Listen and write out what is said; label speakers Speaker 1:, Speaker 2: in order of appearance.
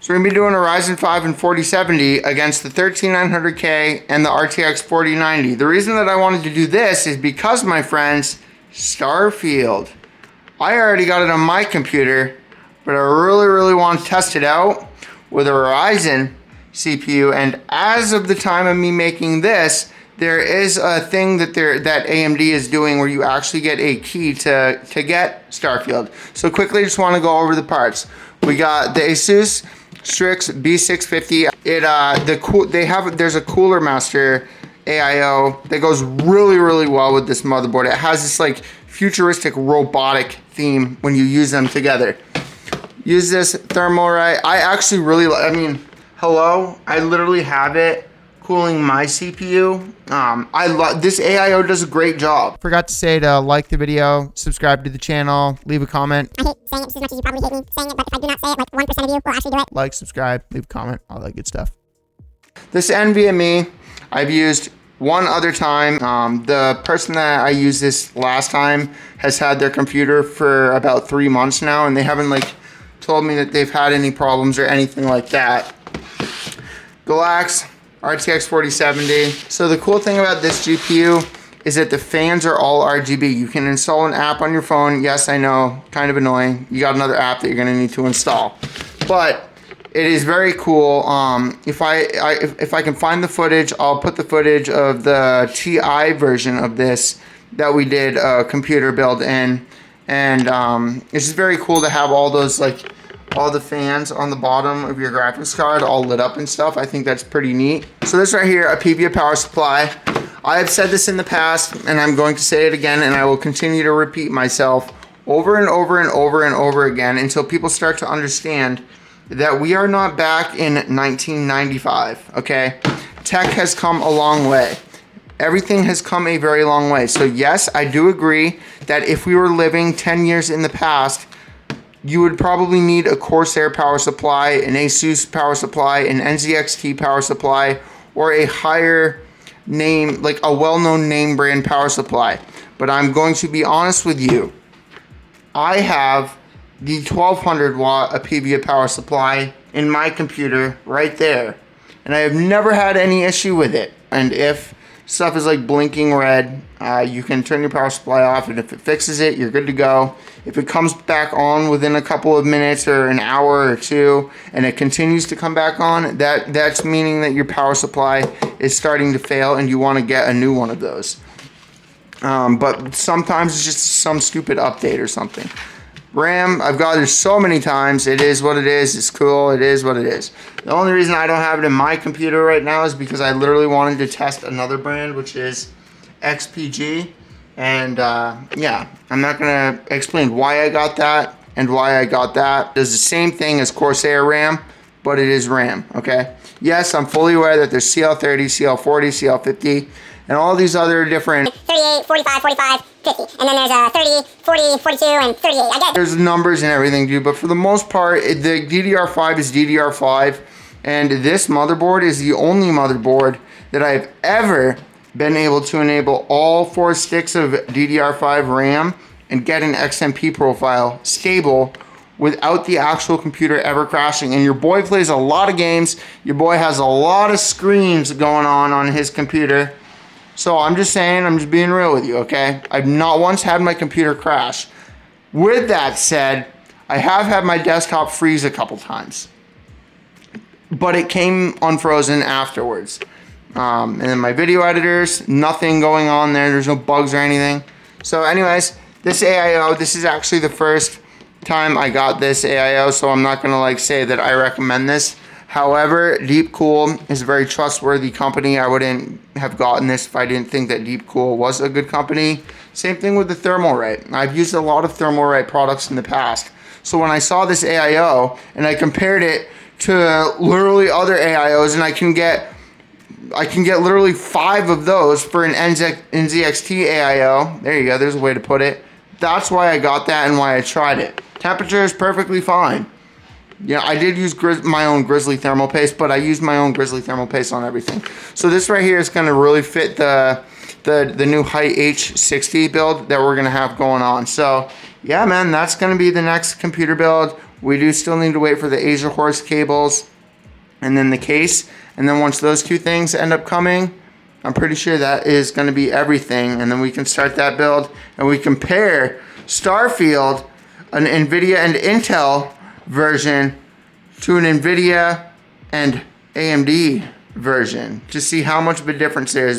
Speaker 1: So we're going to be doing a Ryzen 5 and 4070 against the 13900K and the RTX 4090. The reason that I wanted to do this is because, my friends, Starfield. I already got it on my computer, but I really want to test it out with a Ryzen CPU. And as of the time of me making this, there is a thing that AMD is doing where you actually get a key to get Starfield. So quickly, just want to go over the parts. We got the ASUS Strix B650. There's a Cooler Master AIO that goes really well with this motherboard. It has this like futuristic robotic theme when you use them together. Use this Thermalright. I actually hello, I literally have it cooling my CPU. I love this AIO, does a great job. Forgot to say to like the video, subscribe to the channel, leave a comment.
Speaker 2: I hate saying it just as much as you probably hate me saying it, but if I do not say it, like 1% of you will actually do it.
Speaker 1: Like, subscribe, leave a comment, all that good stuff. This NVMe I've used one other time. The person that I used this last time has had their computer for about 3 months now, and they haven't told me that they've had any problems or anything like that. GALAX RTX 4070. So the cool thing about this GPU is that the fans are all RGB. You can install an app on your phone. Yes, I know, kind of annoying. You got another app that you're gonna need to install. But it is very cool. If I can find the footage, I'll put the footage of the TI version of this that we did a computer build in. And it's just very cool to have all those all the fans on the bottom of your graphics card all lit up and stuff. I think that's pretty neat. So this right here, a PVA power supply. I have said this in the past, and I'm going to say it again, and I will continue to repeat myself over and over again until people start to understand that we are not back in 1995, okay? Tech has come a long way. Everything has come a very long way. So yes, I do agree that if we were living 10 years in the past, you would probably need a Corsair power supply, an ASUS power supply, an NZXT power supply, or a higher name, like a well-known name brand power supply. But I'm going to be honest with you. I have the 1200 watt PVA power supply in my computer right there, and I have never had any issue with it. And if stuff is blinking red, you can turn your power supply off, and if it fixes it, you're good to go. If it comes back on within a couple of minutes or an hour or two, and it continues to come back on, that's meaning that your power supply is starting to fail and you want to get a new one of those. But sometimes it's just some stupid update or something. RAM, I've got it so many times. It is what it is. It's cool. It is what it is. The only reason I don't have it in my computer right now is because I literally wanted to test another brand, which is XPG. And yeah, I'm not going to explain why I got that and why I got that. It does the same thing as Corsair RAM, but it is RAM, okay? Yes, I'm fully aware that there's CL30, CL40, CL50, and all these other different
Speaker 2: 38, 45, 45, 50. And then there's 30, 40, 42, and 38. I get it.
Speaker 1: There's numbers and everything, dude, but for the most part, the DDR5 is DDR5, and this motherboard is the only motherboard that I've ever been able to enable all 4 sticks of DDR5 RAM and get an XMP profile stable without the actual computer ever crashing. And your boy plays a lot of games. Your boy has a lot of screens going on his computer. So I'm just saying, I'm just being real with you, okay? I've not once had my computer crash. With that said, I have had my desktop freeze a couple times, but it came unfrozen afterwards. And then my video editors, nothing going on there. There's no bugs or anything. So anyways, this AIO, this is actually the first time I got this AIO, so I'm not gonna say that I recommend this. However, Deepcool is a very trustworthy company. I wouldn't have gotten this if I didn't think that Deepcool was a good company. Same thing with the Thermalright. I've used a lot of Thermalright products in the past. So when I saw this AIO and I compared it to literally other AIOs, and I can get literally 5 of those for an NZXT AIO. There you go, there's a way to put it. That's why I got that and why I tried it. Temperature is perfectly fine. Yeah, I did use my own Grizzly thermal paste, but I used my own Grizzly thermal paste on everything. So this right here is going to really fit the new HYTE H60 build that we're going to have going on. So yeah, man, that's going to be the next computer build. We do still need to wait for the Asia Horse cables and then the case. And then once those two things end up coming, I'm pretty sure that is going to be everything. And then we can start that build and we compare Starfield, an NVIDIA and Intel version, to an NVIDIA and AMD version to see how much of a difference there is.